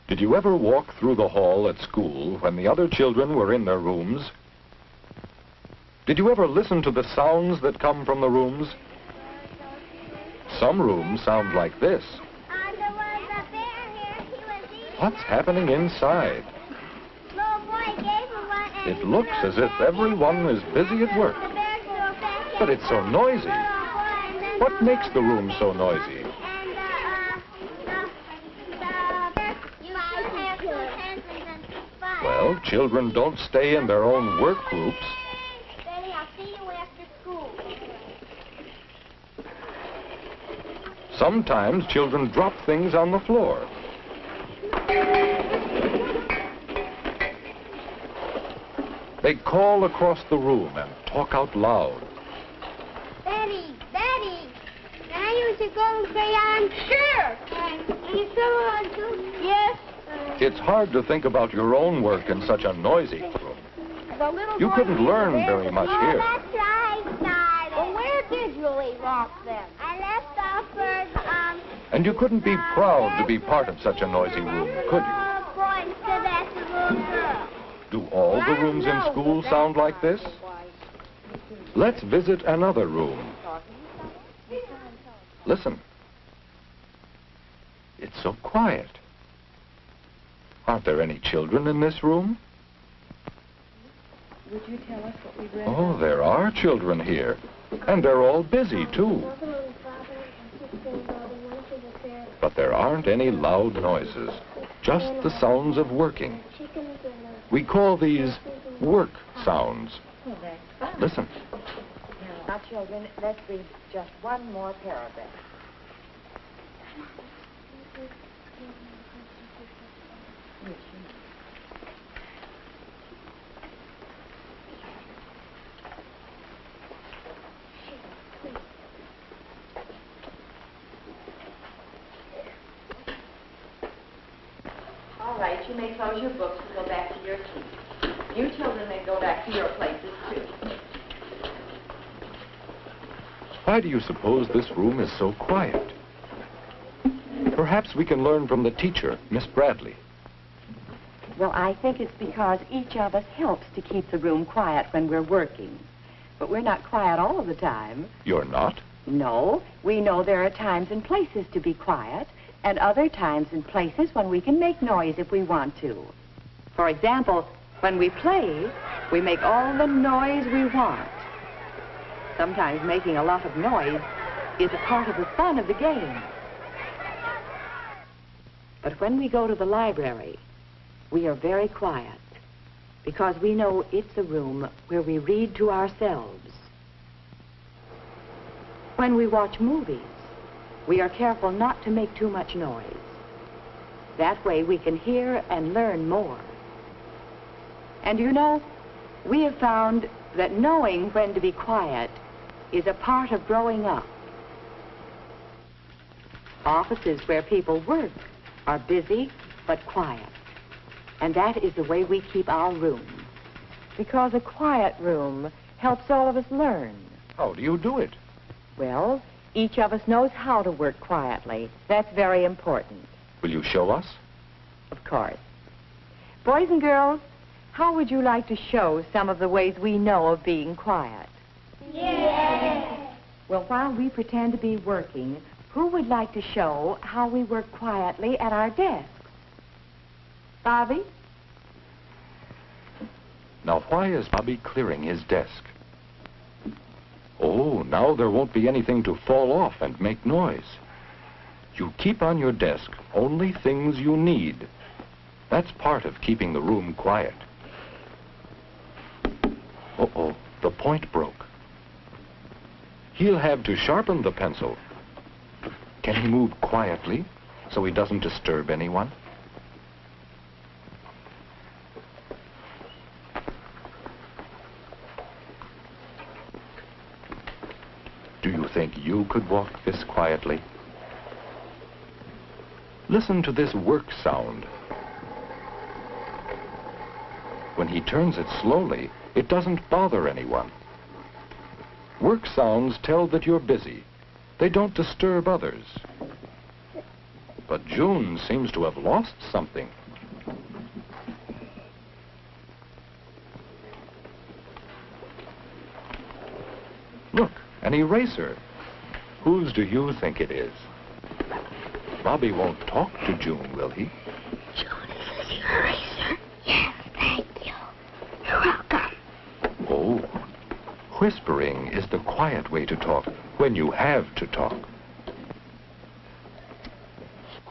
Did you ever walk through the hall at school when the other children were in their rooms? Did you ever listen to the sounds that come from the rooms? Some rooms sound like this. What's happening inside? It looks as if everyone is busy at work. But it's so noisy. What makes the room so noisy? Well, children don't stay in their own work groups. Sometimes children drop things on the floor. They call across the room and talk out loud. Daddy, Daddy, can I use a gold crayon? Sure. Can you fill on too? Yes. It's hard to think about your own work in such a noisy room. You couldn't learn very much here. That's right, Daddy. Well, where did you leave off then? I left off for, And you couldn't be proud to be part of such a noisy room, could you? Do all the rooms in school sound like this? Let's visit another room. Listen. It's so quiet. Aren't there any children in this room? Would you tell us what we read? Oh, there are children here. And they're all busy, too. But there aren't any loud noises. Just the sounds of working. We call these work sounds. Well, that's fine. Listen. Now, children, let's read just one more paragraph. All right, you may close your books and go back to your seats. You children may go back to your places, too. Why do you suppose this room is so quiet? Perhaps we can learn from the teacher, Miss Bradley. Well, I think it's because each of us helps to keep the room quiet when we're working. But we're not quiet all of the time. You're not? No, we know there are times and places to be quiet, and other times and places when we can make noise if we want to. For example, when we play, we make all the noise we want. Sometimes making a lot of noise is a part of the fun of the game. But when we go to the library, we are very quiet because we know it's a room where we read to ourselves. When we watch movies, we are careful not to make too much noise. That way we can hear and learn more. And you know, we have found that knowing when to be quiet is a part of growing up. Offices where people work are busy but quiet. And that is the way we keep our room. Because a quiet room helps all of us learn. How do you do it? Well, each of us knows how to work quietly. That's very important. Will you show us? Of course. Boys and girls, how would you like to show some of the ways we know of being quiet? Yes. Well, while we pretend to be working, who would like to show how we work quietly at our desks? Bobby? Now, why is Bobby clearing his desk? Oh, now there won't be anything to fall off and make noise. You keep on your desk only things you need. That's part of keeping the room quiet. Uh-oh, the point broke. He'll have to sharpen the pencil. Can he move quietly so he doesn't disturb anyone? Do you think you could walk this quietly? Listen to this work sound. When he turns it slowly, it doesn't bother anyone. Work sounds tell that you're busy. They don't disturb others. But June seems to have lost something. Look, an eraser. Whose do you think it is? Bobby won't talk to June, will he? June, is this your eraser? Yes, thank you. You're welcome. Oh, whispering is the quiet way to talk when you have to talk.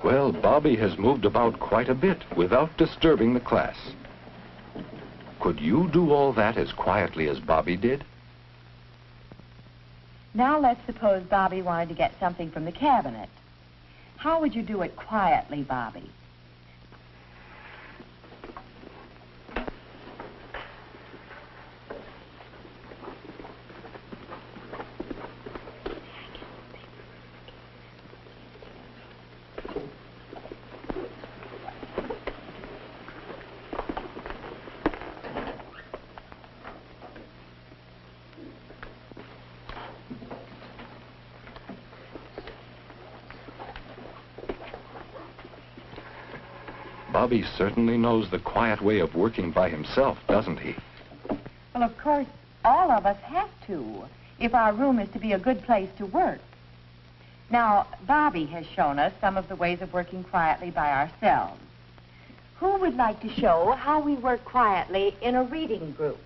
Well, Bobby has moved about quite a bit without disturbing the class. Could you do all that as quietly as Bobby did? Now let's suppose Bobby wanted to get something from the cabinet. How would you do it quietly, Bobby? Bobby certainly knows the quiet way of working by himself, doesn't he? Well, of course, all of us have to, if our room is to be a good place to work. Now, Bobby has shown us some of the ways of working quietly by ourselves. Who would like to show how we work quietly in a reading group?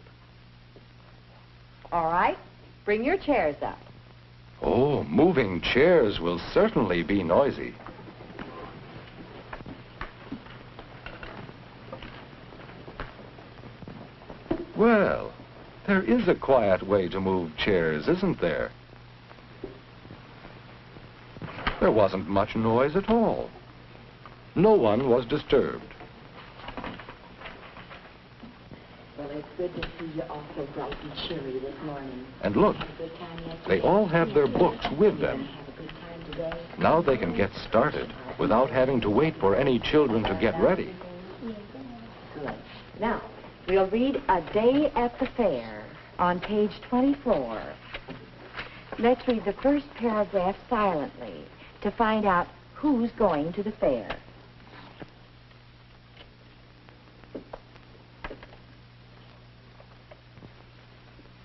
All right, bring your chairs up. Oh, moving chairs will certainly be noisy. Well, there is a quiet way to move chairs, isn't there? There wasn't much noise at all. No one was disturbed. Well, it's good to see you all so bright and cheery this morning. And look, Have a good time yesterday? they all have their books with You them. gonna have a good time today? Now they can get started without having to wait for any children to get ready. Good. Now, we'll read A Day at the Fair on page 24. Let's read the first paragraph silently to find out who's going to the fair.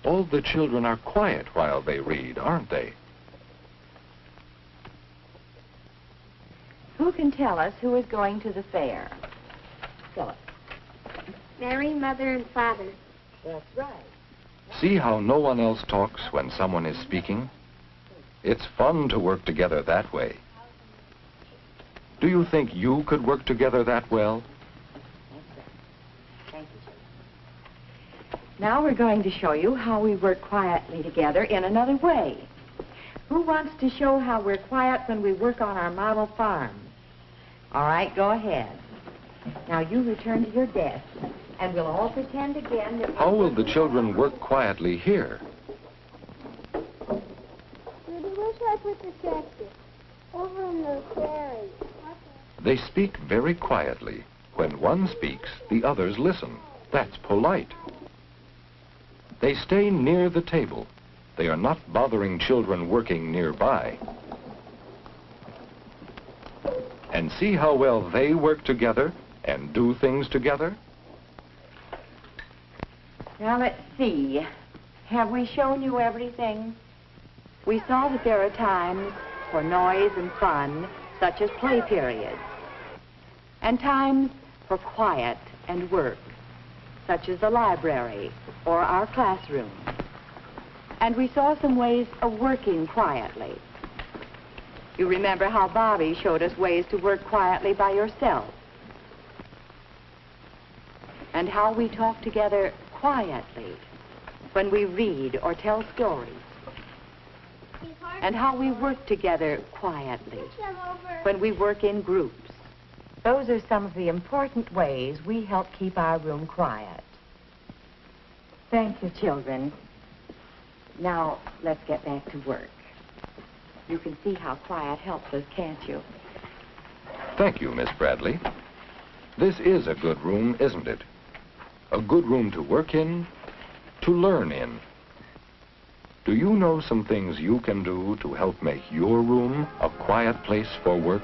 All the children are quiet while they read, aren't they? Who can tell us who is going to the fair? Philip. Mary, Mother, and Father. That's right. See how no one else talks when someone is speaking? It's fun to work together that way. Do you think you could work together that well? Thank you. Now we're going to show you how we work quietly together in another way. Who wants to show how we're quiet when we work on our model farm? All right, go ahead. Now you return to your desk, and we'll all pretend again that... How will the children work quietly here? Judy, where should I put the tractor? Over in the prairie. They speak very quietly. When one speaks, the others listen. That's polite. They stay near the table. They are not bothering children working nearby. And see how well they work together and do things together? Now, let's see. Have we shown you everything? We saw that there are times for noise and fun, such as play periods, and times for quiet and work, such as the library or our classroom. And we saw some ways of working quietly. You remember how Bobby showed us ways to work quietly by yourself, and how we talk together quietly when we read or tell stories, and how we work together quietly when we work in groups. Those are some of the important ways we help keep our room quiet. Thank you, children. Now, let's get back to work. You can see how quiet helps us, can't you? Thank you, Miss Bradley. This is a good room, isn't it? A good room to work in, to learn in. Do you know some things you can do to help make your room a quiet place for work?